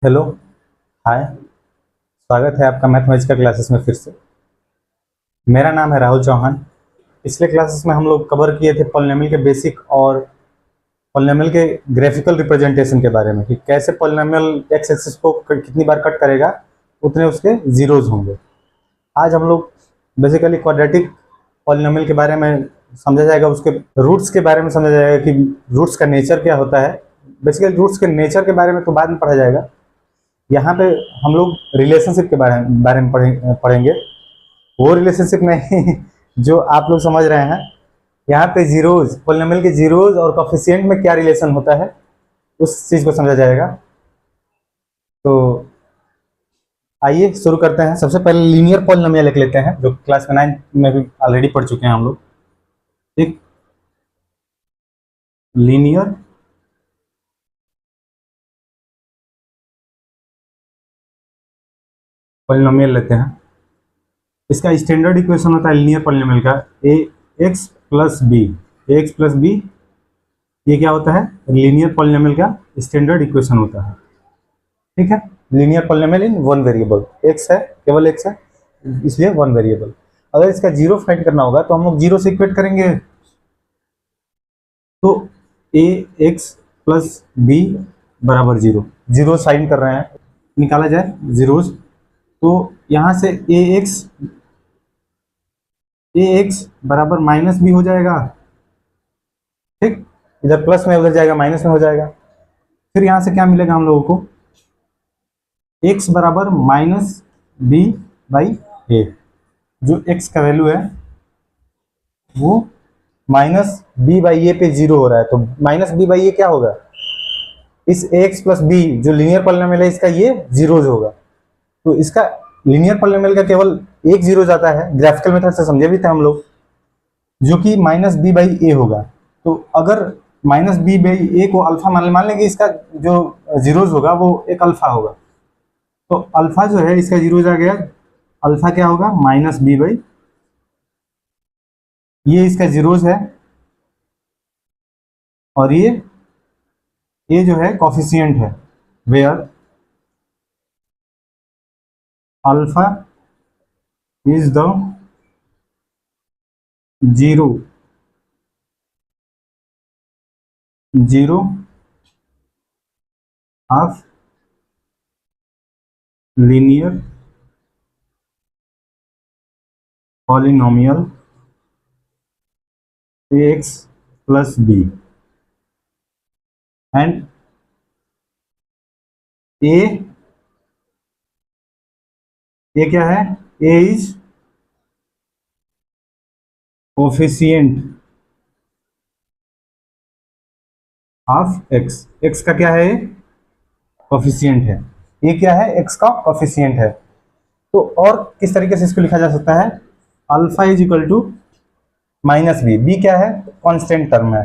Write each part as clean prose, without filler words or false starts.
Hello. हाय। स्वागत है आपका मैथमेटिक्स का क्लासेस में फिर से। मेरा नाम है राहुल चौहान। पिछले क्लासेस में हम लोग कवर किए थे पॉलिनोमियल के बेसिक और पॉलिनोमियल के ग्राफिकल रिप्रेजेंटेशन के बारे में कि कैसे पॉलिनोमियल एक्स एक्सिस को कितनी बार कट करेगा उतने उसके जीरोज होंगे। आज हम लोग बेसिकली क्वाड्रेटिक पॉलिनोमियल के बारे में समझा जाएगा, उसके रूट्स के बारे में समझा जाएगा कि रूट्स का नेचर क्या होता है। बेसिकली रूट्स के नेचर के बारे में तो बाद में पढ़ा जाएगा। यहाँ पे हम लोग रिलेशनशिप के बारे में पढ़ेंगे। वो रिलेशनशिप नहीं जो आप लोग समझ रहे हैं। यहाँ पे जीरोज, पॉलिनोमियल के जीरोज और कोफिशिएंट में क्या रिलेशन होता है उस चीज को समझा जाएगा। तो आइए शुरू करते हैं। सबसे पहले लीनियर पॉलिनोमियल लिख लेते हैं, जो क्लास 9 में भी ऑलरेडी पढ़ चुके हैं हम लोग। ठीक, लीनियर पॉलिनोमियल लेते हैं। इसका स्टैंडर्ड इक्वेशन होता है लीनियर पॉलिनोमियल का ए एक्स प्लस बी। ए एक्स प्लस बी, ये क्या होता है? लीनियर पॉलिनोमियल का स्टैंडर्ड इक्वेशन होता है। ठीक है, linear polynomial in one variable. X है, केवल एक्स है, इसलिए वन वेरिएबल। अगर इसका जीरो फाइंड करना होगा तो हम लोग जीरो से इक्वेट करेंगे। तो ए एक्स प्लस बी बराबर जीरो, जीरो साइन कर रहे हैं, निकाला जाए जीरोज। तो यहाँ से ए एक्स बराबर माइनस बी हो जाएगा। ठीक, इधर प्लस में उधर जाएगा, माइनस में हो जाएगा। फिर यहाँ से क्या मिलेगा हम लोगों को? x बराबर माइनस बी बाई ए। जो x का वैल्यू है वो माइनस बी बाई ए पे जीरो हो रहा है, तो माइनस बी बाई ए क्या होगा? इस ax प्लस बी जो लीनियर पॉलिनोमियल है इसका ये जीरोज होगा। तो इसका लीनियर पॉलिनोमियल का केवल एक जीरो जाता है। ग्राफिकल मेथड से समझे भी थे हम लोग, जो कि माइनस बी बाई ए होगा। तो अगर माइनस बी बाई ए को अल्फा मान लेंगे, इसका जो जीरोज होगा वो एक अल्फा होगा। तो अल्फा जो है इसका जीरोज आ गया। अल्फा क्या होगा? माइनस बी बाई, ये इसका जीरोज है। और ये जो है कॉफिशिएंट है, where alpha is the zero zero of linear polynomial x plus b and a क्या है? A is coefficient of x. X का क्या है? कोफिशिएंट है। ये क्या है? एक्स का कोफिशिएंट है। तो और किस तरीके से इसको लिखा जा सकता है? Alpha is equal to minus b. B क्या है? कांस्टेंट टर्म है,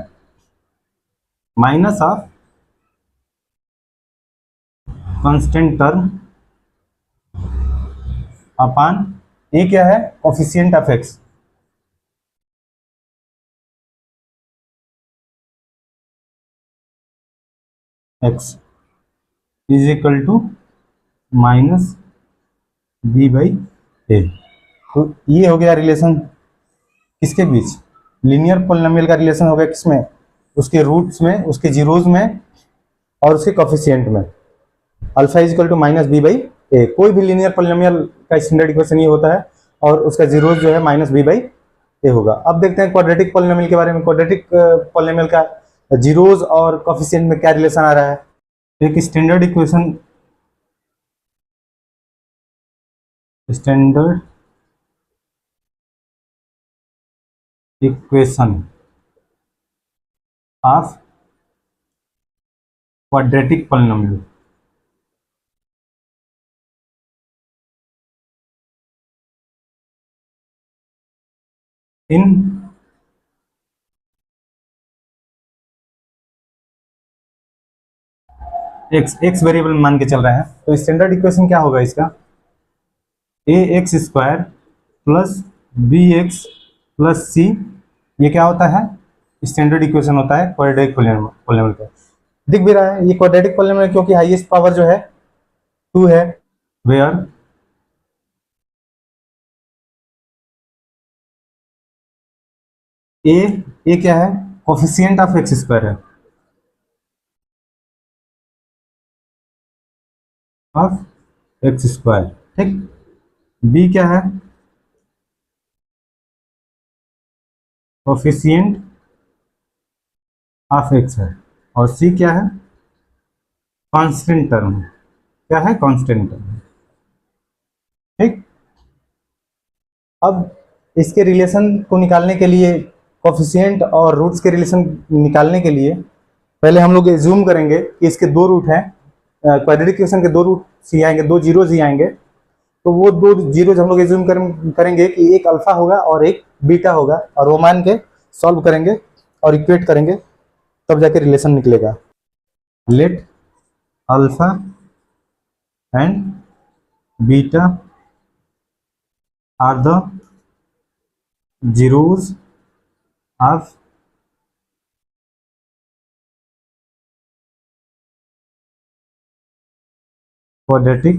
minus of constant term upon a क्या है? Coefficient of x. X is equal to minus b by a. तो ये हो गया रिलेशन किसके बीच? लीनियर पॉलिनोमियल का रिलेशन हो गया किसमें? उसके रूट्स में, उसके जीरोज में और उसके कोफिशिएंट में। Alpha is equal to minus b by a. कोई भी लीनियर पॉलिनोमियल का स्टैंडर्ड इक्वेशन ये होता है और उसका जीरोज जो है माइनस बी बाई ए होगा। अब देखते हैं क्वाड्रेटिक पॉलिनोमियल के बारे में। क्वाड्रेटिक पॉलिनोमियल का जीरोज और कोफिशिएंट में क्या रिलेशन आ रहा है? एक standard equation of quadratic polynomial. In x variable मान के चल रहे हैं, तो स्टैंडर्ड इक्वेशन क्या होगा इसका? A x square plus b x plus c. ये क्या होता है? स्टैंडर्ड इक्वेशन होता है क्वाड्रेटिक पॉलिनोमियल का। दिख भी रहा है ये क्वाड्रेटिक पॉलिनोमियल, क्योंकि हाईएस्ट पावर जो है 2 है, वेयर ए, ए क्या है, कोफिशिएंट ऑफ एक्स स्क्वायर है, ऑफ एक्स स्क्वायर, ठीक। बी क्या है, कोफिशिएंट ऑफ एक्स है, और सी क्या है, कांस्टेंट टर्म है, क्या है, कांस्टेंट टर्म है, ठीक। अब इसके रिलेशन को निकालने के लिए, कोफिशिएंट और रूट्स के रिलेशन निकालने के लिए पहले हम लोग एज्यूम करेंगे कि इसके दो रूट हैं, क्वाड्रेटिक इक्वेशन के दो रूट ही आएंगे, दो जीरोज ही आएंगे। तो वो दो जीरोज हम लोग एज्यूम करेंगे कि एक अल्फा होगा और एक बीटा होगा, और वो मान के सॉल्व करेंगे और इक्वेट करेंगे, तब जाके रिलेशन निकलेगा। Let alpha and beta are the zeros of quadratic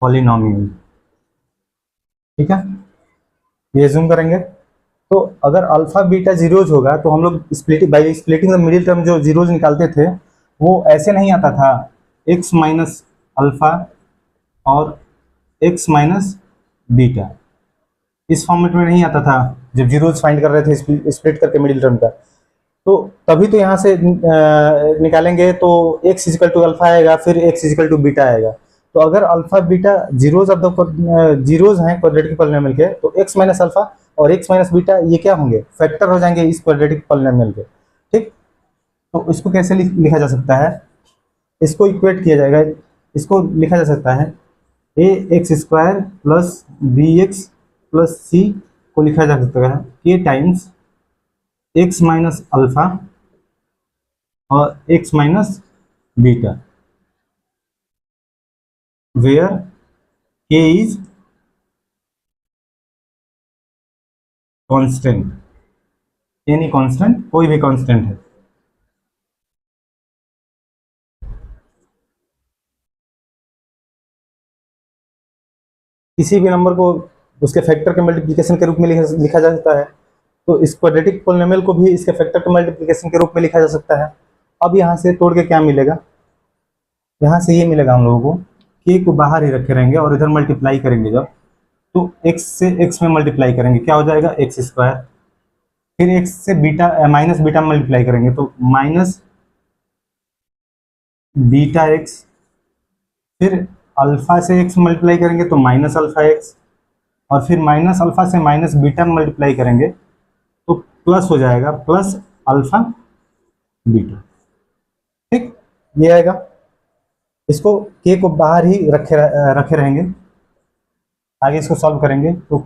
polynomial, ठीक है, ये जूम करेंगे। तो अगर अल्फा बीटा जीरोज होगा तो हम लोग by splitting the middle term जो जीरोज निकालते थे वो ऐसे नहीं आता था, x माइनस अल्फा और x माइनस बीटा, इस फॉर्मेट में नहीं आता था जब जीरोज फाइंड कर रहे थे स्प्लिट करके मिडिल टर्म का। तो तभी तो यहाँ से निकालेंगे तो x इजिकल टू अल्फा आएगा, फिर x इजिकल टू बीटा आएगा। तो अगर alpha beta zeros of the zeros हैं क्वाड्रेटिक पॉलिनोमियल के, तो x माइनस अल्फा और x माइनस बीटा ये क्या होंगे, फैक्टर हो जाएंगे इस क्वाड्रेटिक पॉलिनोमियल के, ठीक। तो इसको कैसे लिखा जा सकता है, इसको इक्वेट किया जाएगा, इसको लिखा जा सकता है a x square plus b x plus c को लिखा जा सकता है k times x minus alpha और x minus beta, where k is constant, any constant, कोई भी कांस्टेंट है। किसी भी नंबर को उसके फैक्टर के मल्टीप्लिकेशन के रूप में लिखा जा सकता है, तो इस क्वाड्रेटिक पॉलिनोमियल को भी इसके फैक्टर के मल्टीप्लिकेशन के रूप में लिखा जा सकता है। अब यहाँ से तोड़ के क्या मिलेगा, यहाँ से ये मिलेगा हम लोगों को, k को बाहर ही रखे रहेंगे और इधर मल्टीप्लाई करेंगे जब, तो x से x में मल्टीप्लाई करेंगे, क्या हो जाएगा, एक्स स्क्वायर, फिर x से बीटा माइनस बीटा में मल्टीप्लाई करेंगे तो माइनस बीटा एक्स, फिर अल्फा से x मल्टीप्लाई करेंगे तो माइनस अल्फा एक्स, और फिर माइनस अल्फा से माइनस बीटा में मल्टीप्लाई करेंगे तो प्लस हो जाएगा, प्लस अल्फा बीटा, ठीक, ये आएगा। इसको k को बाहर ही रखे रहेंगे, आगे इसको सॉल्व करेंगे तो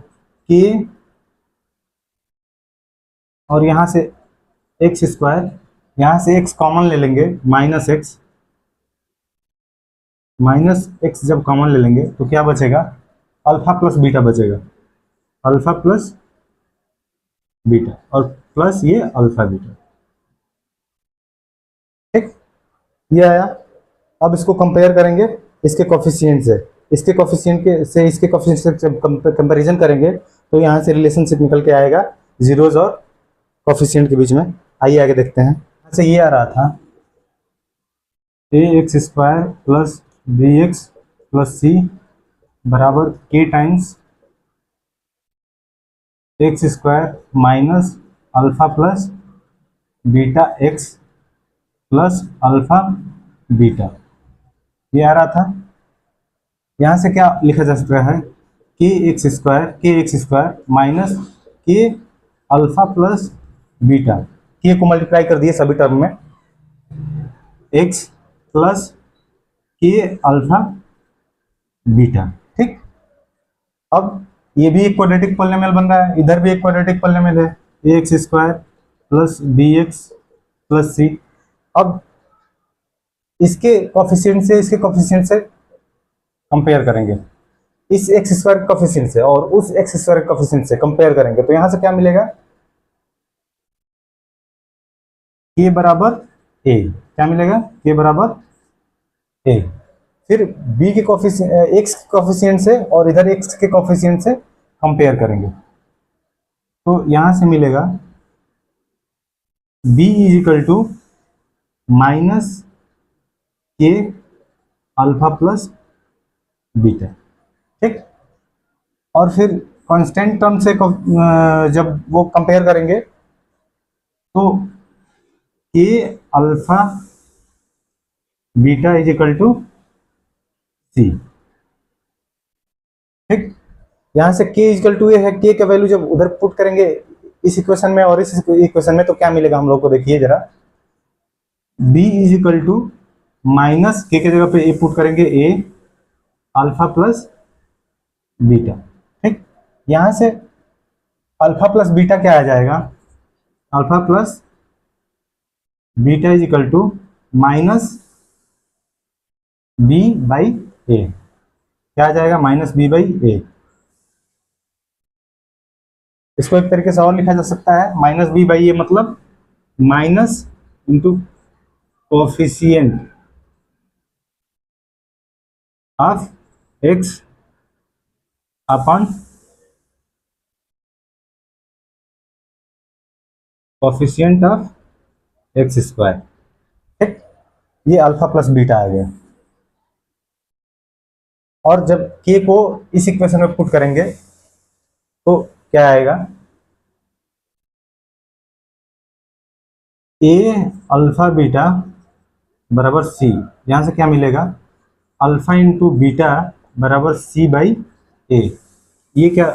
k और यहाँ से एक्स स्क्वायर, यहाँ से x कॉमन ले लेंगे, माइनस एक्स जब कॉमन ले लेंगे तो क्या बचेगा, अल्फा प्लस बीटा बचेगा, अल्फा प्लस बीटा और प्लस ये अल्फा बीटा, ठीक, ये आया। अब इसको कंपेयर करेंगे इसके कोफिशिएंट से, इसके कोफिशिएंट के से इसके कोफिशिएंट से कंपैरिजन करेंगे तो यहाँ से रिलेशनशिप निकल के आएगा जीरोज और कोफिशिएंट के बीच में। आइए आगे देखते हैं। यहाँ से ये आ रहा था a x square plus b x plus c बराबर k times x square minus alpha plus beta x plus alpha beta, ये आ रहा था। यहाँ से क्या लिखा जा सकता है, के x square minus K alpha plus beta, के को मल्टीप्लाई कर दिए सभी टर्म में, एक्स प्लस के अल्फा बीटा, ठीक। अब ये भी एक क्वाड्रेटिक पॉलिनोमियल बन रहा है, इधर भी एक क्वाड्रेटिक पॉलिनोमियल है, a x square plus b x plus c. अब इसके कोफिशिएंट से इसके कोफिशिएंट से कंपेयर करेंगे, इस एक्स स्क्वायर कोफिशिएंट से और उस एक्स स्क्वायर कोफिशिएंट से कंपेयर करेंगे, तो यहां से क्या मिलेगा, के बराबर ए, क्या मिलेगा, के बराबर ए। फिर बी के कोफिशिएंट, एक्स के कोफिशिएंट से और इधर एक्स के कोफिशिएंट से कंपेयर करेंगे, तो यहां से मिलेगा B is equal to minus K alpha plus beta, ठीक। और फिर कांस्टेंट टर्म से जब वो कंपेयर करेंगे तो k alpha beta is equal to c, ठीक। यहां से के इक्वल टू ए है, के का वैल्यू जब उधर पुट करेंगे इस इक्वेशन में और इस इक्वेशन में, तो क्या मिलेगा हम लोग को, देखिए जरा, B is equal to minus के जगह पे ए पुट करेंगे, ए अल्फा प्लस बीटा, ठीक। यहां से अल्फा प्लस बीटा क्या आ जाएगा, alpha plus beta is equal to minus b by a, क्या आ जाएगा, माइनस बी बाई ए। इसको एक तरीके से और लिखा जा सकता है, माइनस बी बाई ए मतलब minus into coefficient of x upon coefficient of x square, ठीक। ये अल्फा प्लस बीटा आ गया। और जब के को इस इक्वेशन में पुट करेंगे तो क्या आएगा, ए अल्फा बीटा बराबर सी, यहां से क्या मिलेगा, अल्फा इंटू बीटा बराबर सी बाई ए। ये क्या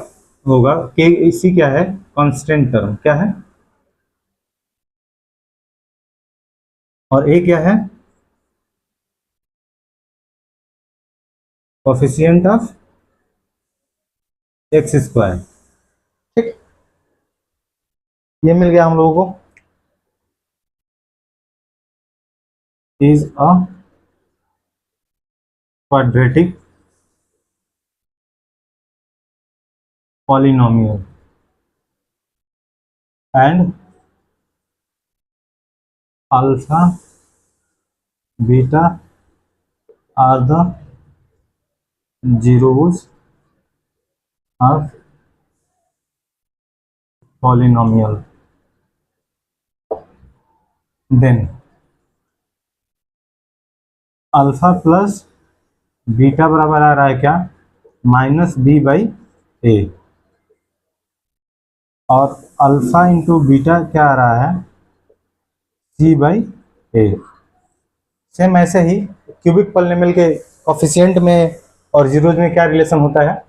होगा, के इसी क्या है, कांस्टेंट टर्म, क्या है, और ए क्या है, कोफिशिएंट ऑफ एक्स स्क्वायर, ठीक। ये मिल गया हम लोगों को, is a quadratic polynomial and alpha beta are the zeros of polynomial. Then alpha plus beta बराबर आ रहा है क्या, माइनस बी बाई ए, और अल्फा इंटू बीटा क्या आ रहा है, सी बाई ए। सेम ऐसे ही क्यूबिक पॉलिनोमियल के कोफिशिएंट में और जीरोज में क्या रिलेशन होता है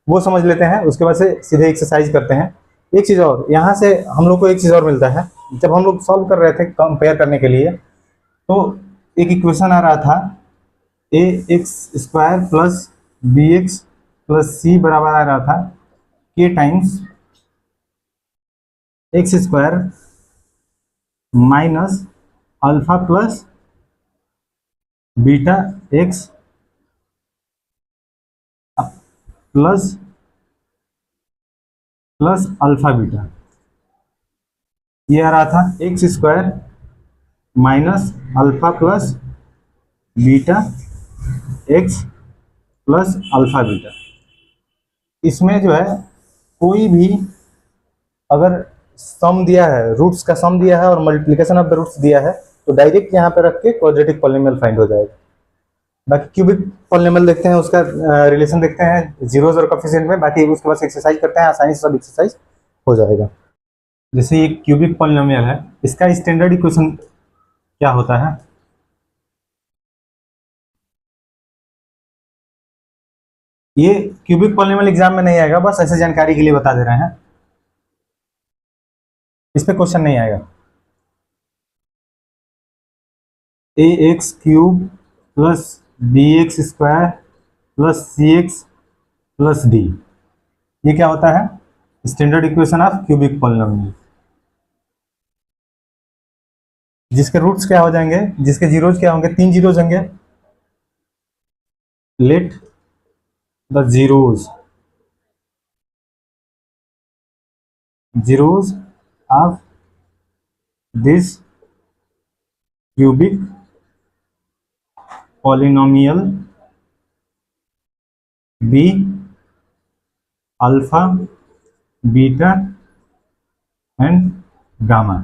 वो समझ लेते हैं, उसके बाद से सीधे एक्सरसाइज करते हैं। एक चीज़ और, यहाँ से हम लोग को एक चीज़ और मिलता है, जब हम लोग सॉल्व कर रहे थे कंपेयर करने के लिए, तो एक इक्वेशन आ रहा था a x square plus b x plus c बराबर आ रहा था k times x square minus alpha plus beta x plus plus alpha beta. ये आ रहा था x square minus alpha plus beta x plus alpha beta. इसमें जो है कोई भी अगर सम दिया है, रूट्स का सम दिया है और मल्टीप्लिकेशन ऑफ द रूट्स दिया है, तो डायरेक्ट यहाँ पे रख के क्वाड्रेटिक पॉलिनोमियल फाइंड हो जाएगा। बाकी क्यूबिक पॉलिनोमियल देखते हैं, उसका रिलेशन देखते हैं जीरोस और कोफिशिएंट में, बाकी उसके बाद एक्सरसाइज करते हैं, आसानी से सब एक्सरसाइज हो जाएगा। जैसे ये क्यूबिक पॉलिनोमियल है, इसका स्टैंडर्ड इक्वेशन क्या होता है, ये क्यूबिक पॉलिनोमियल एग्जाम में नहीं आएगा, बस ऐसे जानकारी के लिए बता दे रहे हैं, इस पे क्वेश्चन नहीं आएगा। A x cube plus b x square plus c x plus d, ये क्या होता है, standard equation of cubic polynomial, जिसके रूट्स क्या हो जाएंगे, जिसके जीरोज क्या होंगे, 3 जीरोज होंगे। Let the zeros of this cubic polynomial be alpha beta and gamma.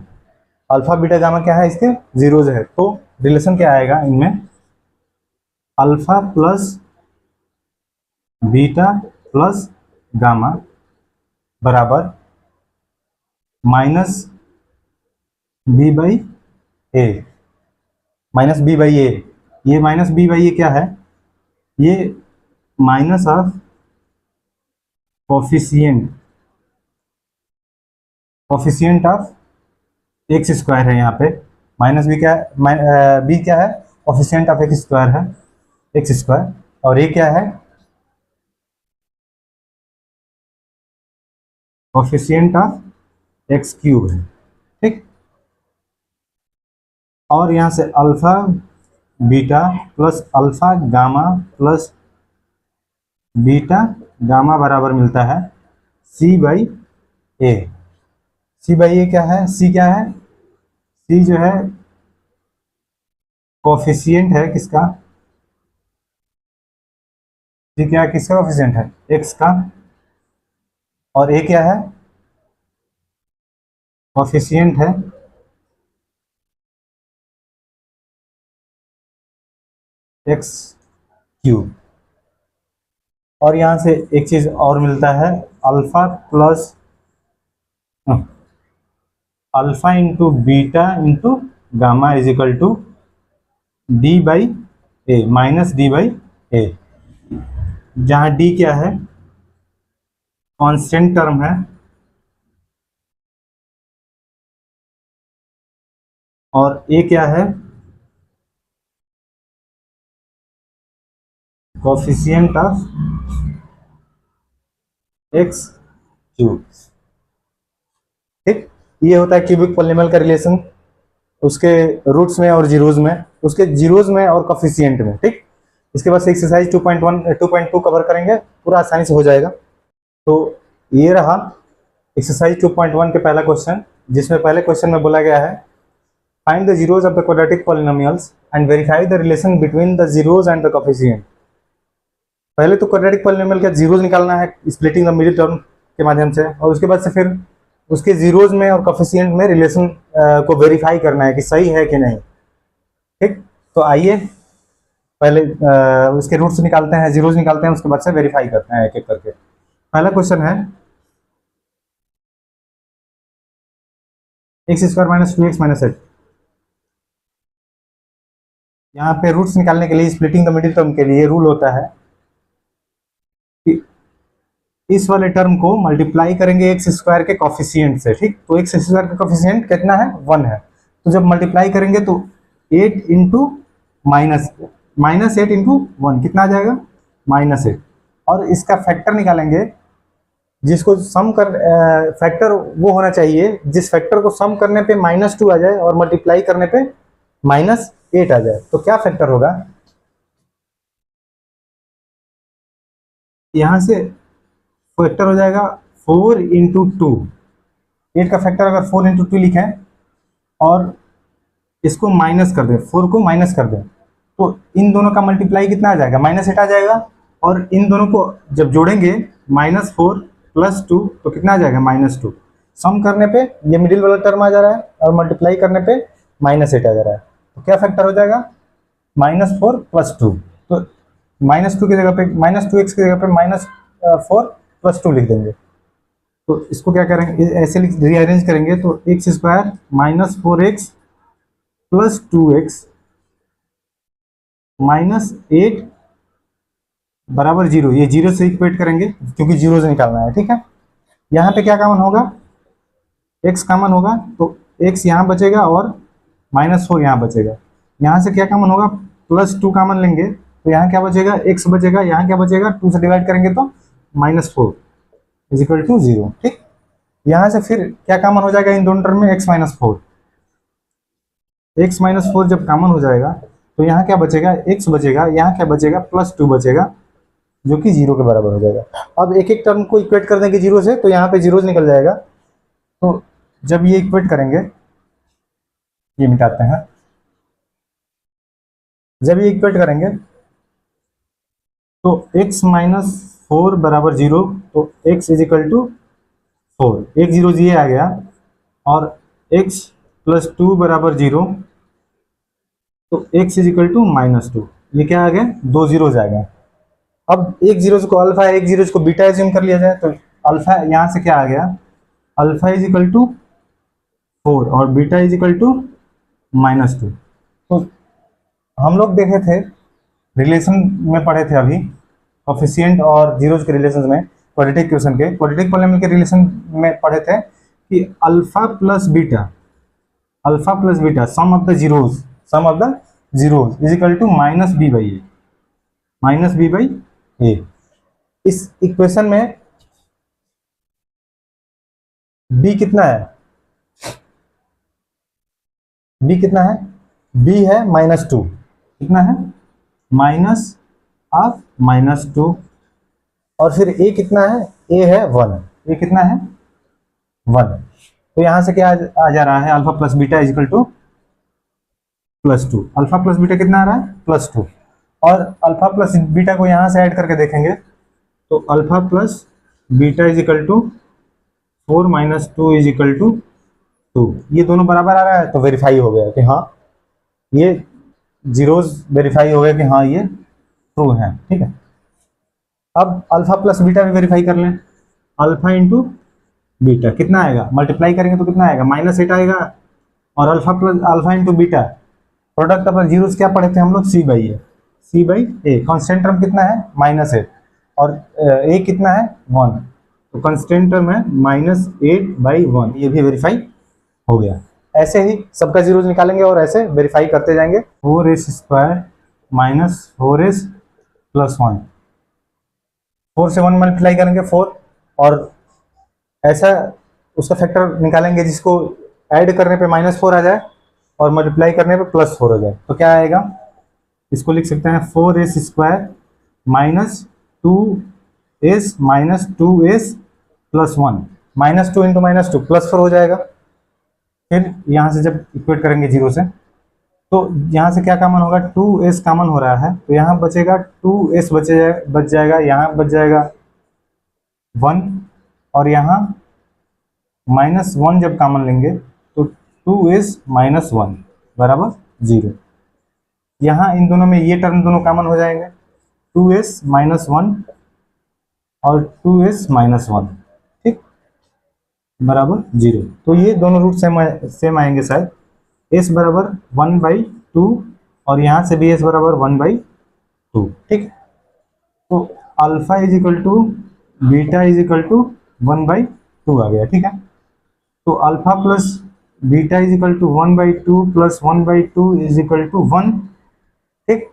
Alpha beta gamma क्या है, इसके जीरोज है, तो रिलेशन क्या आएगा इनमें, alpha plus beta plus gamma बराबर minus b by a, minus b by a. ये माइनस बी बाई ए क्या है, ये minus of coefficient of x square है। यहाँ पे माइनस बी क्या है, बी क्या है, कोफिशिएंट ऑफ एक्स स्क्वायर है, एक्स स्क्वायर, और ए क्या है, कोफिशिएंट ऑफ एक्स क्यूब है, ठीक। और यहाँ से alpha beta plus alpha gamma plus beta gamma बराबर मिलता है सी by A. C by a क्या है, सी क्या है, सी जो है कोफिशिएंट है किसका, सी क्या है, किसका कोफिशिएंट है, एक्स का, और ए क्या है, कोफिशिएंट है एक्स क्यूब। और यहाँ से एक चीज और मिलता है, alpha plus alpha into beta into gamma is equal to d by a minus d by a, जहाँ डी क्या है, कांस्टेंट टर्म है, और ए क्या है, कोफिशिएंट ऑफ एक्स क्यूब, ठीक। ये होता है क्यूबिक पॉलिनोमियल का रिलेशन, उसके रूट्स में और जीरोज में, उसके जीरोज में और कोफिशिएंट में, ठीक। इसके बाद एक्सरसाइज 2.1 2.2 कवर करेंगे, पूरा आसानी से हो जाएगा। तो ये रहा एक्सरसाइज 2.1 के पहला क्वेश्चन, जिसमें पहले क्वेश्चन में बोला गया है find the zeros of the quadratic polynomials and verify the relation between the zeros and the coefficient. पहले तो क्वाड्रेटिक पॉलिनोमियल का जीरोज निकालना है स्प्लिटिंग द मिडिल टर्म के माध्यम से, और उसके बाद से फिर उसके जीरोज में और कोफिशिएंट में रिलेशन को वेरीफाई करना है कि सही है कि नहीं, ठीक। तो आइए पहले उसके रूट्स निकालते हैं, जीरोज निकालते हैं, उसके बाद से वेरीफाई करते हैं एक एक करके। पहला क्वेश्चन है x square minus 2x minus 8। यहाँ पे रूट्स निकालने के लिए स्प्लिटिंग द मिडिल टर्म के लिए रूल होता है कि इस वाले टर्म को मल्टीप्लाई करेंगे एक्स स्क्वायर के कोफिशिएंट से, ठीक। तो एक्स स्क्वायर का कोफिशिएंट कितना है, 1 है, तो जब मल्टीप्लाई करेंगे तो 8 इंटू माइनस 8 इंटू 1 कितना आ जाएगा, -8। और इसका फैक्टर निकालेंगे, जिसको सम कर फैक्टर वो होना चाहिए जिस फैक्टर को सम करने पे -2 आ जाए और मल्टीप्लाई करने पे -8 आ जाए। तो क्या फैक्टर होगा, यहाँ से फैक्टर हो जाएगा 4 इंटू 2। 8 का फैक्टर अगर 4 इंटू 2 लिखें और इसको माइनस कर दें, 4 को माइनस कर दें, तो इन दोनों का मल्टीप्लाई कितना आ जाएगा, -8 आ जाएगा। और इन दोनों को जब जोड़ेंगे -4 + 2 तो कितना आ जाएगा, -2। सम करने पे ये मिडिल वाला टर्म आ जा रहा है और मल्टीप्लाई करने पे -8 आ जा रहा है, तो क्या फैक्टर हो जाएगा, -4 + 2। तो -2 की जगह पे -2x की जगह पे -4 + 2 लिख देंगे। तो इसको क्या करेंगे, ऐसे रीअरेंज करेंगे तो x स्क्वायर -4x + 2x -8 बराबर 0। ये 0 से इक्वेट करेंगे क्योंकि 0 से निकालना है, ठीक है। यहाँ पे क्या कॉमन होगा, x कॉमन होगा, तो x यहाँ बचेगा और -4 यहाँ बचेगा। यहाँ से क्या कॉमन होगा, +2 कॉमन लेंगे तो यहाँ क्या बचेगा, x बचेगा, यहाँ क्या बचेगा, 2 से डिवाइड करेंगे तो -4 = 0, ठीक। यहाँ से फिर क्या कॉमन हो जाएगा इन दोनों टर्म में, x -4 जब कॉमन हो जाएगा तो यहाँ क्या बचेगा, x बचेगा, यहाँ क्या बचेगा, +2 बचेगा, जो कि 0 के बराबर हो जाएगा। अब एक एक टर्म को इक्वेट कर देंगे 0 से, तो यहाँ पे जीरोज निकल जाएगा। तो जब ये इक्वेट करेंगे, ये मिटाते हैं, जब ये इक्वेट करेंगे तो x माइनस 4 बराबर 0, तो x इज इक्वल टू 4, एक जीरो ये आ गया, और x प्लस 2 बराबर 0, तो x is equal to minus 2, ये क्या आ गया, दो जीरो आ गया। अब एक जीरो को अल्फा, एक जीरो को बीटा एज्यूम कर लिया जाए, तो अल्फा यहाँ से क्या आ गया, अल्फा इज इक्वल टू 4 और beta is equal to minus 2। तो हम लोग देखे थे, रिलेशन में पढ़े थे अभी, कोफिशिएंट और जीरोज के रिलेशन में, क्वाड्रेटिक क्वेश्चन के, क्वाड्रेटिक पॉलिनोमियल के रिलेशन में पढ़े थे कि alpha plus beta sum of the zeros is equal to minus b by a. इस इक्वेशन में बी कितना है, बी है -2, कितना है, माइनस ऑफ -2, और फिर ए कितना है, ए है 1, ए कितना है 1। तो यहां से क्या आ जा रहा है, alpha plus beta is equal to +2, alpha plus beta कितना आ रहा है +2, और अल्फा प्लस बीटा को यहां से ऐड करके देखेंगे तो alpha plus beta is equal to 4 minus 2 is equal to 2, ये दोनों बराबर आ रहा है, तो वेरीफाई हो गया कि हाँ ये जीरोज वेरीफाई हो गया कि हाँ ये ट्रू है। ठीक है, अब अल्फा प्लस बीटा भी वेरीफाई कर लें, अल्फा इंटू बीटा कितना आएगा, मल्टीप्लाई करेंगे तो कितना आएगा, -8 आएगा, और अल्फा इंटू बीटा प्रोडक्ट अपना जीरोस क्या पढ़े थे हम लोग, सी बाई ए, कॉन्स्टेंट टर्म कितना है -8, और ए कितना है 1, तो कॉन्स्टेंट टर्म है -8/1, ये भी वेरीफाई हो गया। ऐसे ही सबका जीरोस निकालेंगे और ऐसे वेरीफाई करते जाएंगे। 4s² माइनस 4s प्लस 1, 4 से 1 मल्टीप्लाई करेंगे 4, और ऐसा उसका फैक्टर निकालेंगे जिसको ऐड करने पे -4 आ जाए और मल्टीप्लाई करने पे +4 हो जाए, तो क्या आएगा, इसको लिख सकते हैं 4s² minus 2s minus 2s plus 1, -2 into -2 +4 हो जाएगा। फिर यहाँ से जब इक्वेट करेंगे जीरो से, तो यहाँ से क्या कॉमन होगा, 2s कॉमन हो रहा है, तो यहाँ बचेगा 2s बच जाएगा, यहाँ बच जाएगा 1, और यहाँ -1 जब कॉमन लेंगे तो 2s माइनस 1 बराबर 0। यहाँ इन दोनों में ये टर्म दोनों कॉमन हो जाएंगे, 2s माइनस 1 और 2s माइनस 1, ठीक, बराबर 0। तो ये दोनों रूट सेम आएंगे शायद, s बराबर 1/2 और यहाँ से भी s बराबर 1/2, ठीक। तो alpha is equal to beta is equal to 1/2 आ गया, ठीक है। तो alpha plus beta is equal to 1/2 plus 1/2 is equal to 1, ठीक।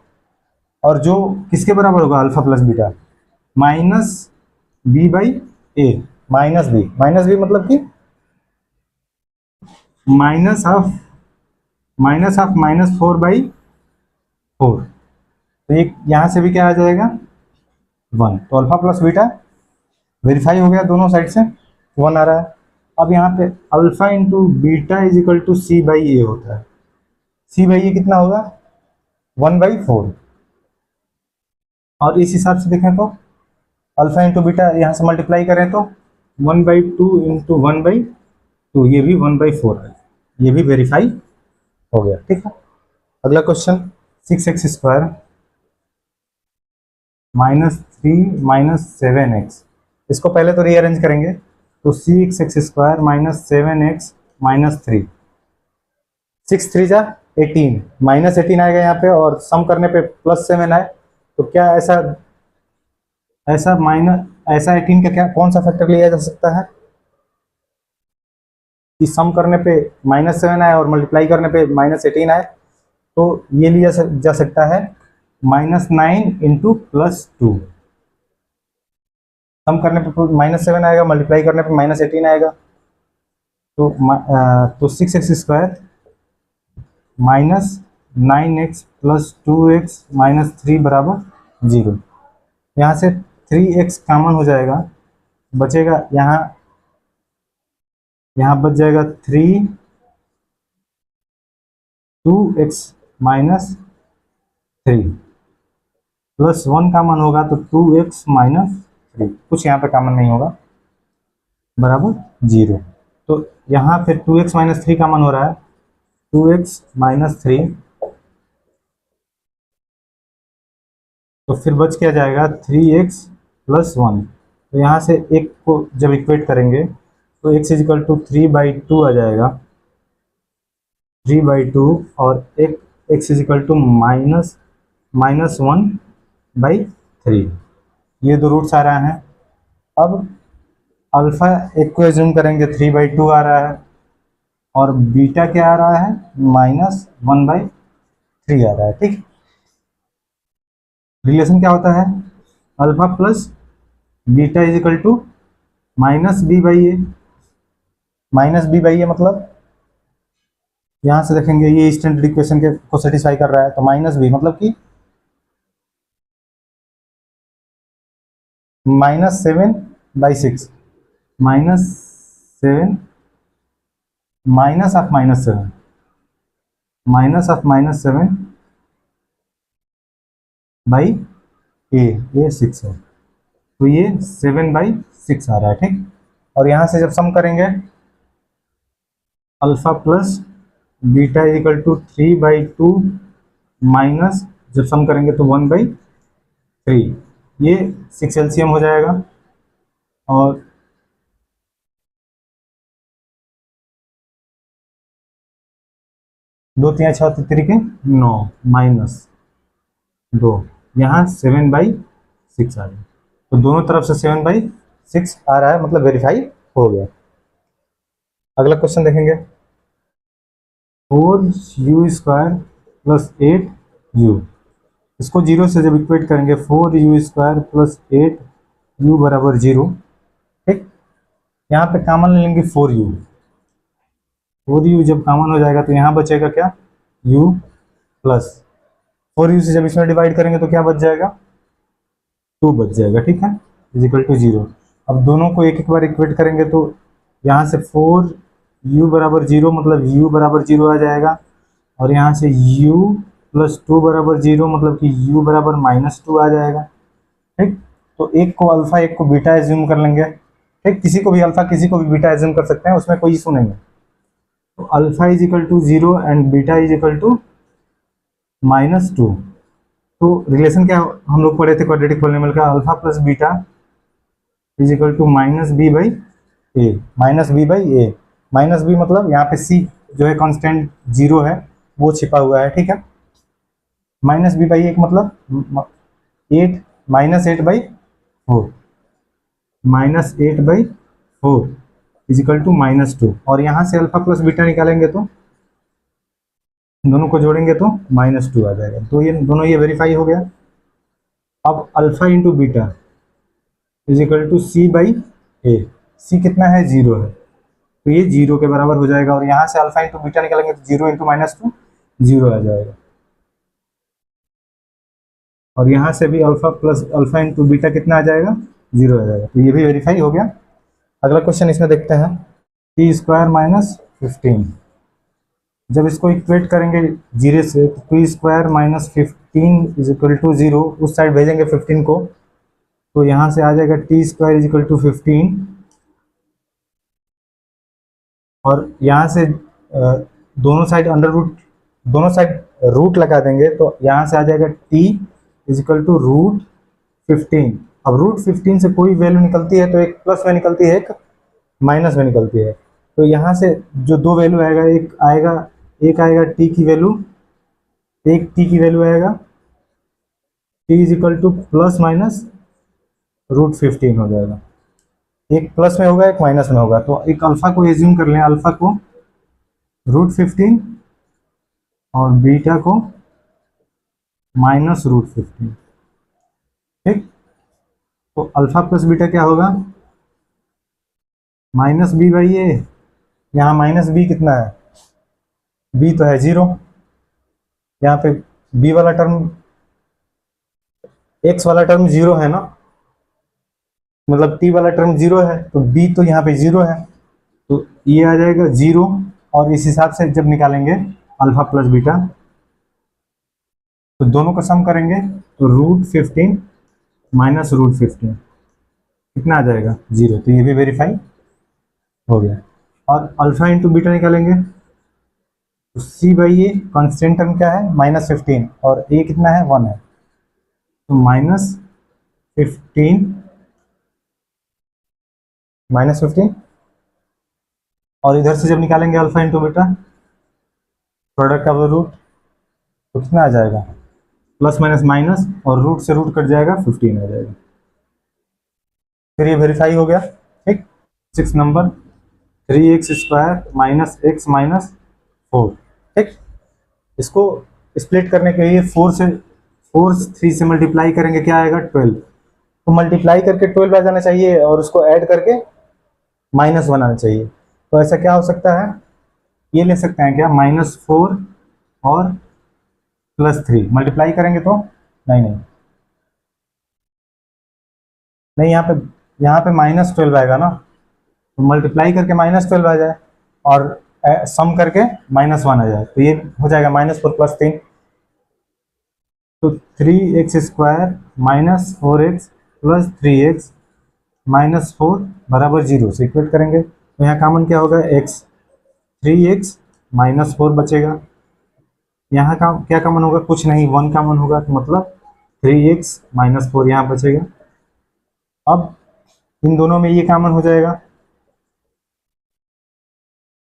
और जो किसके बराबर होगा, alpha plus beta -b/a, minus B मतलब कि -4/4, तो एक यहाँ से भी क्या आ जाएगा 1, तो अल्फा प्लस बीटा वेरीफाई हो गया, दोनों साइड से 1 आ रहा है। अब यहाँ पे alpha into beta is equal to c/a होता है, c/a कितना होगा 1/4, और इस हिसाब से देखें तो अल्फा इंटू बीटा यहाँ से मल्टीप्लाई करें तो 1/2 इंटू 1/2, ये भी 1/4 है, ये भी वेरीफाई हो गया, ठीक है। अगला क्वेश्चन, 6x² -3 -7x, इसको पहले तो रीअरेंज करेंगे, तो 6x² -7x -3, 6 3 जा 18, -18 आएगा यहाँ पे, और सम करने पे +7 आए, तो क्या ऐसा 18 का क्या कौन सा फैक्टर लिया जा सकता है कि सम करने पे -7 आए और मल्टीप्लाई करने पे -18 आए, तो ये लिया जा सकता है -9 इंटू +2, सम करने पे -7 आएगा, मल्टीप्लाई करने पे -18 आएगा, तो 6x² -9x + 2x -3 बराबर 0। यहाँ से 3x कॉमन हो जाएगा, बचेगा यहाँ बच जाएगा 2x 3 प्लस 1 कॉमन होगा तो 2x माइनस 3, कुछ यहाँ पे कॉमन नहीं होगा, बराबर 0। तो यहाँ पे 2x माइनस 3 कॉमन हो रहा है, 2x माइनस 3, तो फिर बच क्या जाएगा 3x प्लस 1। तो यहाँ से एक को जब इक्वेट करेंगे तो x इजिकल टू 3/2 आ जाएगा, 3/2, और एक x इजिकल टू -1/3। ये दो रूट्स आ रहे हैं। अब अल्फा एक को एज्यूम करेंगे 3/2 आ रहा है, और बीटा क्या आ रहा है -1/3 आ रहा है, ठीक। रिलेशन क्या होता है, alpha plus beta is equal to -b/a। -b/a मतलब यहाँ से देखेंगे ये स्टैंडर्ड इक्वेशन के को सेटिस्फाई कर रहा है, तो -b मतलब कि -7/6, -7 -7 -7/a 6 है, तो ये 7/6 आ रहा है, ठीक। और यहाँ से जब सम करेंगे alpha plus beta is equal to 3/2 minus, जब सम करेंगे तो 1/3, ये 6 एलसीएम हो जाएगा। और दो तिया 6 तरीके 9 -2, यहाँ 7/6 आ रहा है, तो दोनों तरफ से 7/6 आ रहा है, मतलब वेरीफाई हो गया। अगला क्वेश्चन देखेंगे, 4u² प्लस 8u, इसको 0 से जब इक्वेट करेंगे 4u² प्लस 8u बराबर 0, ठीक। यहाँ पे कॉमन लेंगे 4u, 4u जब कॉमन हो जाएगा तो यहाँ बचेगा क्या, u प्लस 4u से जब इसमें डिवाइड करेंगे तो क्या बच जाएगा, 2 बच जाएगा, ठीक है, इजिकल टू 0। अब दोनों को एक एक बार इक्वेट करेंगे तो यहाँ से 4u बराबर 0 मतलब u बराबर 0 आ जाएगा, और यहाँ से u प्लस 2 बराबर 0 मतलब कि u बराबर -2 आ जाएगा, ठीक। तो एक को अल्फा एक को बीटा एज्यूम कर लेंगे, ठीक। किसी को भी अल्फा किसी को भी बीटा एज्यूम कर सकते हैं, उसमें कोई इशू नहीं है। तो alpha is equal to 0 and beta is equal to -2। तो रिलेशन क्या हम लोग पढ़े थे क्वाड्रेटिक पॉलिनोमियल का, alpha plus beta is equal to -b/a, -b मतलब यहाँ पे c जो है कांस्टेंट 0 है, वो छिपा हुआ है, ठीक है। -b/a मतलब 8 -8/4, -8/4 इजिकल टू -2, और यहाँ से अल्फा प्लस बीटा निकालेंगे तो दोनों को जोड़ेंगे तो -2 आ जाएगा, तो ये दोनों ये वेरीफाई हो गया। अब alpha into beta is equal to c/a, c कितना है 0 है, तो ये 0 के बराबर हो जाएगा, और यहाँ से अल्फा इंटू बीटा निकालेंगे तो 0 इंटू -2 0 आ जाएगा, और यहाँ से भी alpha plus alpha into beta कितना आ जाएगा, 0 आ जाएगा, तो ये भी वेरीफाई हो गया। अगला क्वेश्चन इसमें देखते हैं, t² - 15, जब इसको इक्वेट करेंगे 0 से तो t² - 15 इज इक्वल टू 0, उस साइड भेजेंगे 15 को, तो यहाँ से आ जाएगा t² इज इक्वल टू 15, और यहाँ से दोनों साइड अंडर रूट, दोनों साइड रूट लगा देंगे, तो यहाँ से आ जाएगा t इज इक्वल टू √15। अब √15 से कोई वैल्यू निकलती है तो एक प्लस में निकलती है, एक माइनस में निकलती है, तो यहाँ से जो दो वैल्यू आएगा, एक आएगा t की वैल्यू, एक t की वैल्यू आएगा t is equal two plus minus √15 हो जाएगा, एक प्लस में होगा एक माइनस में होगा, तो एक अल्फा को एज्यूम कर लें, अल्फा को √15 और बीटा को -√15, ठीक। तो अल्फा प्लस बीटा क्या होगा, -b/a, यहाँ -b कितना है, b तो है 0, यहाँ पे b वाला टर्म, x वाला टर्म 0 है ना, मतलब t वाला टर्म 0 है, तो b तो यहाँ पे 0 है, तो ये आ जाएगा 0, और इस हिसाब से जब निकालेंगे अल्फा प्लस बीटा तो दोनों का सम करेंगे तो √15 माइनस √15 कितना आ जाएगा 0। तो ये भी वेरीफाई हो गया। और अल्फा इंटू बीटा निकालेंगे तो सी बाई ए कॉन्स्टेंट टर्म क्या है -15 और ए कितना है 1 है, तो -15 और इधर से जब निकालेंगे alpha into beta product of the root तो कितना आ जाएगा प्लस माइनस माइनस और रूट से रूट कट जाएगा 15 आ जाएगा। फिर ये वेरीफाई हो गया। ठीक, 6 number 3x² minus x minus 4। ठीक, इसको स्प्लिट करने के लिए 3 से मल्टीप्लाई करेंगे क्या आएगा 12। तो मल्टीप्लाई करके 12 आ जाना चाहिए और उसको ऐड करके -1 आना चाहिए। तो ऐसा क्या हो सकता है, ये ले सकते हैं क्या -4 और +3 मल्टीप्लाई करेंगे तो नहीं नहीं नहीं, यहाँ पे -12 आएगा ना, तो मल्टीप्लाई करके -12 आ जाए और सम करके -1 आ जाए, तो ये हो जाएगा -4 + 3, तो 3x² minus 4x plus 3x minus 4 बराबर 0 से इक्वेट करेंगे। तो यहाँ कॉमन क्या होगा x, 3x माइनस 4 बचेगा। यहाँ का क्या कॉमन होगा, कुछ नहीं, 1 कॉमन होगा, तो मतलब 3x माइनस 4 यहाँ बचेगा। अब इन दोनों में ये कॉमन हो जाएगा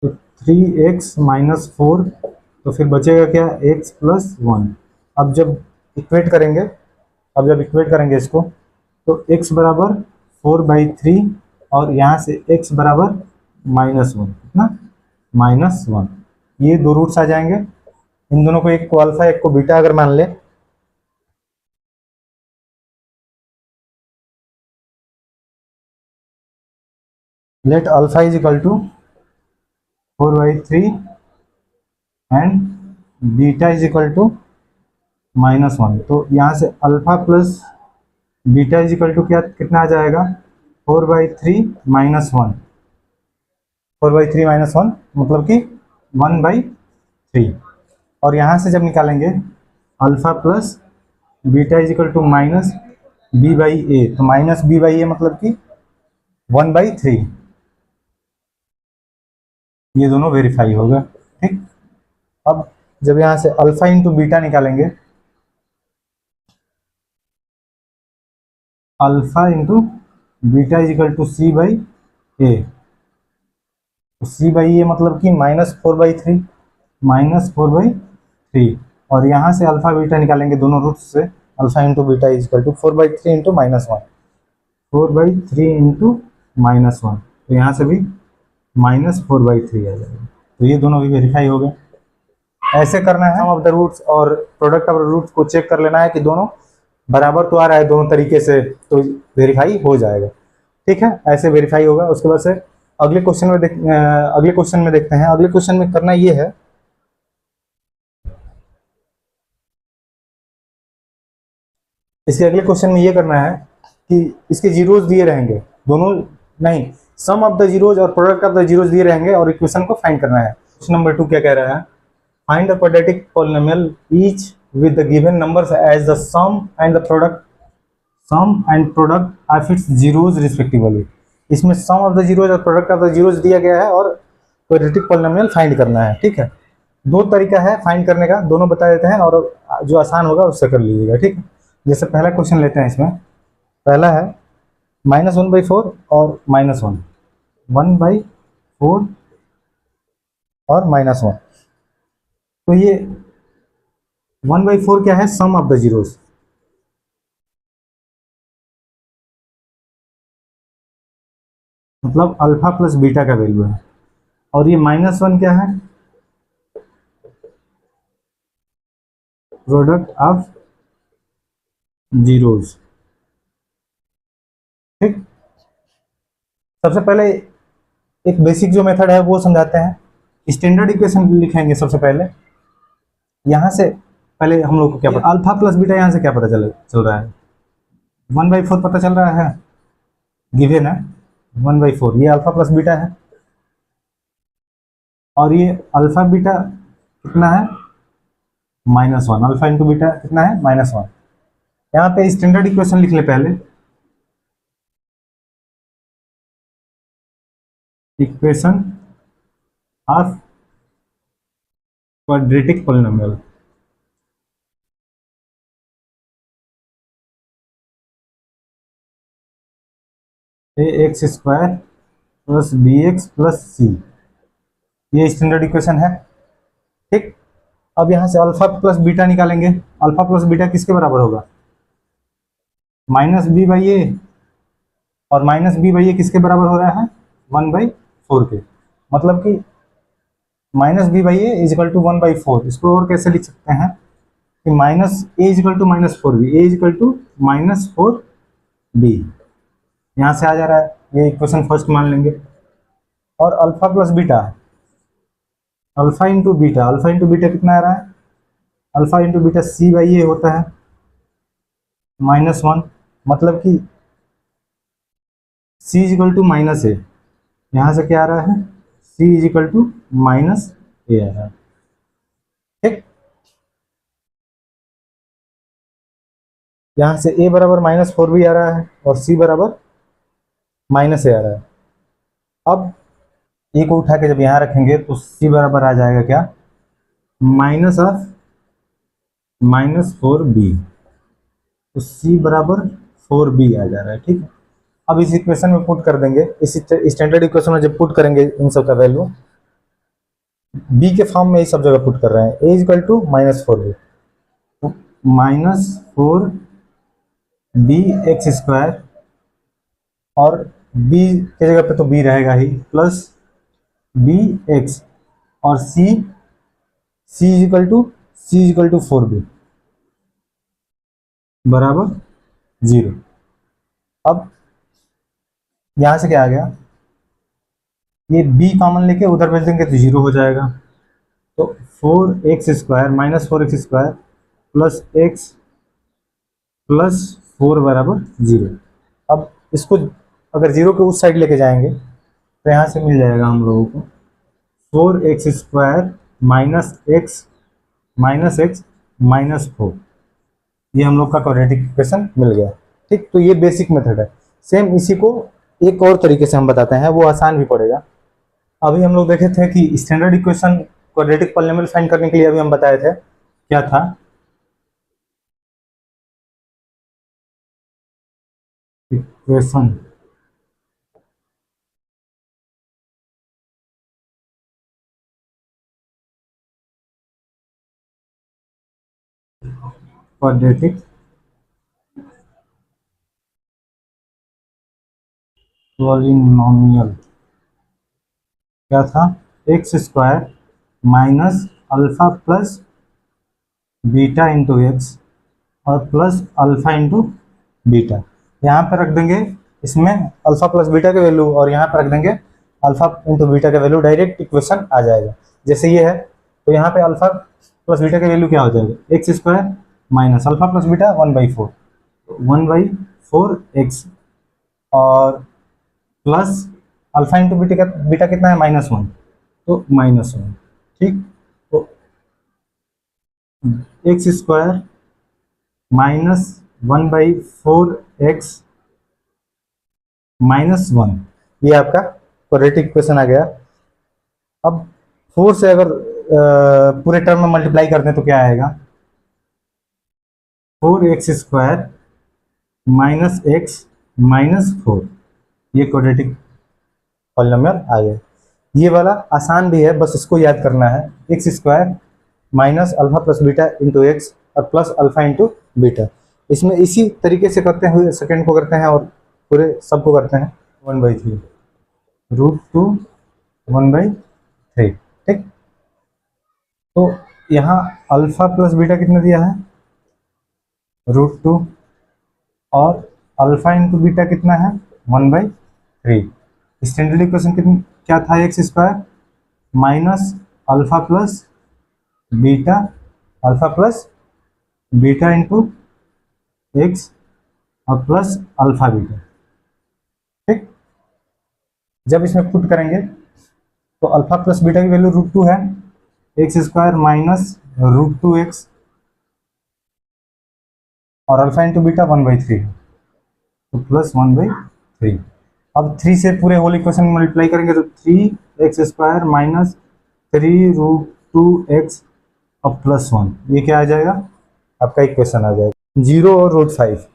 तो 3x माइनस 4, तो फिर बचेगा क्या x प्लस 1। अब जब इक्वेट करेंगे इसको तो x बराबर 4/3 और यहाँ से x बराबर -1, कितना -1। ये दो रूट्स आ जाएंगे, इन दोनों को, एक को अल्फा एक को बीटा अगर मान ले let alpha is equal to 4/3 and beta is equal to -1। तो यहाँ से alpha plus beta is equal to क्या कितना आ जाएगा 4/3 -1, 4/3 -1 मतलब कि 1/3। और यहाँ से जब निकालेंगे alpha plus beta is equal to -b/a, तो -b/a मतलब कि 1/3। ये दोनों वेरीफाई होगा। ठीक, अब जब यहाँ से अल्फा इंटू बीटा निकालेंगे, alpha into beta is equal to c/a, तो c/a मतलब कि -4/3 और यहाँ से अल्फा बीटा निकालेंगे दोनों रूट्स से, alpha into beta is equal to 4/3 into -1, 4/3 into -1, तो यहाँ से भी -4/3 आ जाएगा। तो ये दोनों भी वेरीफाई हो गए। ऐसे करना है सम ऑफ द रूट्स और प्रोडक्ट ऑफ द रूट्स को चेक कर लेना है कि दोनों बराबर तो आ रहा है दोनों तरीके से, तो वेरीफाई हो जाएगा। ठीक है, ऐसे वेरीफाई होगा। उसके बाद से अगले क्वेश्चन में देखते हैं। अगले क्वेश्चन में करना ये है, इसके अगले क्वेश्चन में ये करना है कि इसके जीरोज दिए रहेंगे दोनों, नहीं, सम ऑफ द जीरोज और प्रोडक्ट ऑफ द जीरोज दिए रहेंगे और इक्वेशन को फाइंड करना है। क्वेश्चन नंबर 2 क्या कह रहा है, find the quadratic polynomial each with the given numbers as the sum and product of its zeros respectively। इसमें सम ऑफ द जीरोज और प्रोडक्ट ऑफ द जीरोज दिया गया है और क्वाड्रेटिक पॉलिनोमियल फाइंड करना है। ठीक है, दो तरीका है फाइंड करने का, दोनों बता देते हैं और जो आसान होगा उससे कर लीजिएगा। ठीक है, जैसे पहला क्वेश्चन लेते हैं। इसमें पहला है -1/4 और -1, 1/4 और -1। तो ये 1/4 क्या है, सम ऑफ द जीरोज, मतलब अल्फा प्लस बीटा का वैल्यू है। और ये -1 क्या है, प्रोडक्ट ऑफ जीरोज। ठीक, सबसे पहले एक बेसिक जो मेथड है वो समझाते हैं। स्टैंडर्ड इक्वेशन लिखेंगे सबसे पहले। यहाँ से पहले हम लोग को क्या पता, अल्फा प्लस बीटा यहाँ से क्या पता चल रहा है, 1/4 पता चल रहा है, गिवन है 1/4, ये अल्फा प्लस बीटा है। और ये अल्फा बीटा कितना है -1, अल्फा इंटू बीटा कितना है -1। यहाँ पे स्टैंडर्ड इक्वेशन लिख ले पहले, equation of quadratic polynomial. ax² plus bx plus c, ये स्टैंडर्ड इक्वेशन है। ठीक, अब यहाँ से अल्फा प्लस बीटा निकालेंगे। अल्फा प्लस बीटा किसके बराबर होगा? -b/a, और -b/a किसके बराबर हो रहा है? 1/4 के। मतलब कि -b/a इजिकल टू 1/4। इसको और कैसे लिख सकते हैं कि -a is equal to -4b, a is equal to -4b, यहाँ से आ जा रहा है, ये इक्वेशन फर्स्ट मान लेंगे। और alpha plus beta, alpha into beta, alpha into beta कितना आ रहा है? अल्फा इंटू बीटा c/a होता है -1। मतलब कि c इजिकल टू -a, यहाँ से क्या आ रहा है? c इजिकल टू -a आ रहा है। ठीक, यहाँ से a बराबर -4b आ रहा है और c बराबर -a आ रहा है। अब a को उठा के जब यहाँ रखेंगे तो c बराबर आ जाएगा क्या? -4b, तो c बराबर 4b आ जा रहा है। ठीक है, अब इस इक्वेशन में पुट कर देंगे, इस स्टैंडर्ड इक्वेशन में जब पुट करेंगे इन सब का वैल्यू, b के फॉर्म में ये सब जगह पुट कर रहे हैं, a इक्वल टू -4b, तो -4bx², और b के जगह पे तो b रहेगा ही, प्लस bx, और c इक्वल टू 4b बराबर 0। अब यहाँ से क्या आ गया? ये b कॉमन लेके उधर भेज देंगे तो 0 हो जाएगा। तो 4x² -4x² plus x plus 4 बराबर 0। अब इसको अगर 0 के उस साइड लेके जाएंगे तो यहाँ से मिल जाएगा हम लोगों को 4x² -x -4, ये हम लोग का क्वाड्रेटिक इक्वेशन मिल गया। ठीक, तो ये बेसिक मेथड है। सेम इसी को एक और तरीके से हम बताते हैं, वो आसान भी पड़ेगा। अभी हम लोग देखे थे कि standard equation quadratic polynomial find करने के लिए अभी हम बताए थे क्या था? इक्वेशन क्वाड्रेटिक पॉलिनोमियल क्या था? x² minus alpha plus beta into x और प्लस अल्फा इंटू बीटा। यहाँ पर रख देंगे इसमें अल्फा प्लस बीटा के वैल्यू, और यहाँ पर रख देंगे अल्फा इंटू बीटा के वैल्यू, डायरेक्ट इक्वेशन आ जाएगा। जैसे ये है तो यहाँ पे अल्फा प्लस बीटा के वैल्यू क्या हो जाएगा? x² minus alpha plus beta 1/4 और प्लस अल्फा इंटू बीटा कितना है? -1, तो -1। ठीक, तो x² माइनस 1/4x -1, ये आपका क्वाड्रेटिक इक्वेशन आ गया। अब 4 से अगर पूरे टर्म में मल्टीप्लाई करते हैं तो क्या आएगा? 4x² -x -4, ये क्वाड्रेटिक पॉलिनोमियल आ गया। ये वाला आसान भी है, बस इसको याद करना है, x² minus alpha plus beta into x और प्लस अल्फा इंटू बीटा। इसमें इसी तरीके से करते हुए सेकेंड को करते हैं और पूरे सबको करते हैं 1/3 √2 1/3। ठीक, तो यहाँ अल्फा प्लस बीटा कितना दिया है? √2, और अल्फा इंटू बीटा कितना है? 1/3। स्टैंडर्ड इक्वेशन कितनी क्या था? x² minus alpha plus beta into x और प्लस अल्फा बीटा। ठीक, जब इसमें पुट करेंगे तो अल्फा प्लस बीटा की वैल्यू √2 है, x² माइनस √2x और अल्फा इंटू बीटा 1/3 है, तो प्लस 1/3। अब 3 से पूरे होल इक्वेशन में मल्टीप्लाई करेंगे तो 3x² माइनस 3√2x अब प्लस 1, ये क्या आ जाएगा आपका इक्वेशन आ जाएगा 0 और √5,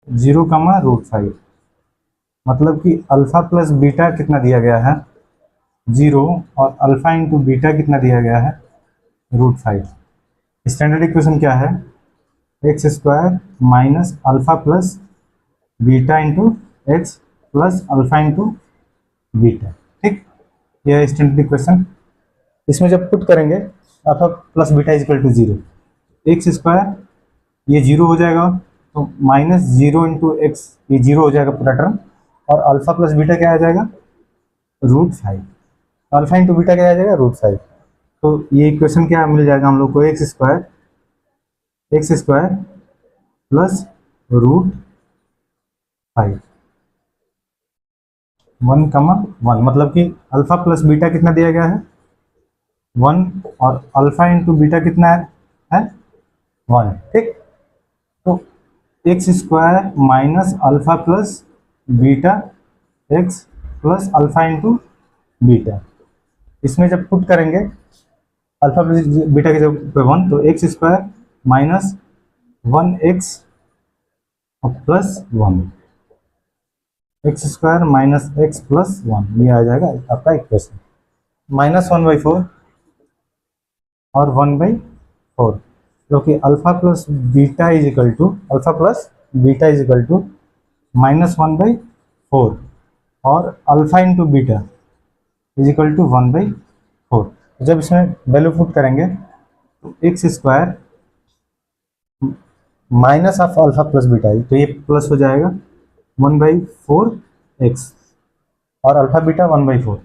0, √5, मतलब कि अल्फा प्लस बीटा कितना दिया गया है 0 और अल्फा इंटू बीटा कितना दिया गया है √5। स्टैंडर्ड इक्वेशन क्या है x² minus alpha plus beta into x plus alpha into beta, ठीक। यह है स्टैंडर्ड इक्वेशन। इसमें जब पुट करेंगे alpha plus beta is equal to 0, x², ये 0 हो जाएगा तो माइनस 0 इंटू एक्स, ये 0 हो जाएगा पूरा टर्म, और अल्फा प्लस बीटा क्या आ जाएगा √5, अल्फा इंटू बीटा क्या आ जाएगा √5। तो ये इक्वेशन क्या मिल जाएगा हम लोग को x² प्लस √5 1, मतलब कि अल्फा प्लस बीटा कितना दिया गया है 1 और अल्फा इंटू बीटा कितना है 1, ठीक। तो x² minus alpha plus beta x plus alpha into beta, इसमें जब पुट करेंगे अल्फा प्लस बीटा की जगह 1, तो x² minus 1x plus 1, x² minus x plus 1, ये आ जाएगा आपका इक्वेशन। -1/4 और 1/4, जो कि alpha plus beta is equal to -1/4 और alpha into beta is equal to 1/4। जब इसमें वैल्यू पुट करेंगे तो x² minus of alpha plus beta, तो ये प्लस हो जाएगा 1/4x और अल्फा बीटा 1/4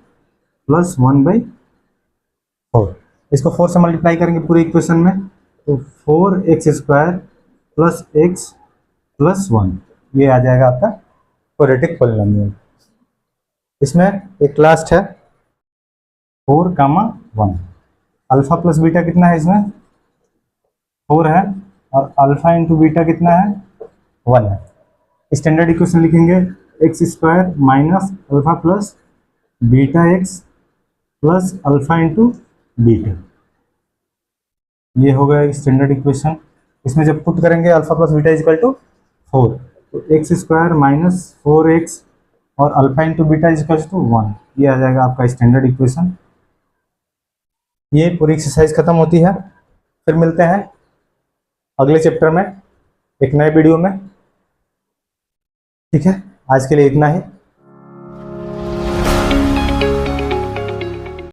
प्लस 1/4। इसको 4 से मल्टीप्लाई करेंगे पूरे इक्वेशन में, तो 4x² प्लस x प्लस 1, ये आ जाएगा आपका क्वाड्रेटिक पॉलिनोमियल। इसमें एक लास्ट है 4, 1, अल्फा प्लस बीटा कितना है इसमें 4 है और अल्फा इंटू बीटा कितना है 1 है। स्टैंडर्ड इक्वेशन लिखेंगे x² minus alpha plus beta x plus alpha into beta, ये हो गया स्टैंडर्ड इक्वेशन। इसमें जब पुट करेंगे alpha plus beta is equal to 4, तो x² माइनस 4x और alpha into beta is equal to 1, ये आ जाएगा आपका स्टैंडर्ड इक्वेशन। ये पूरी एक्सरसाइज खत्म होती है, फिर मिलते हैं अगले चैप्टर में एक नए वीडियो में, ठीक है। आज के लिए इतना ही।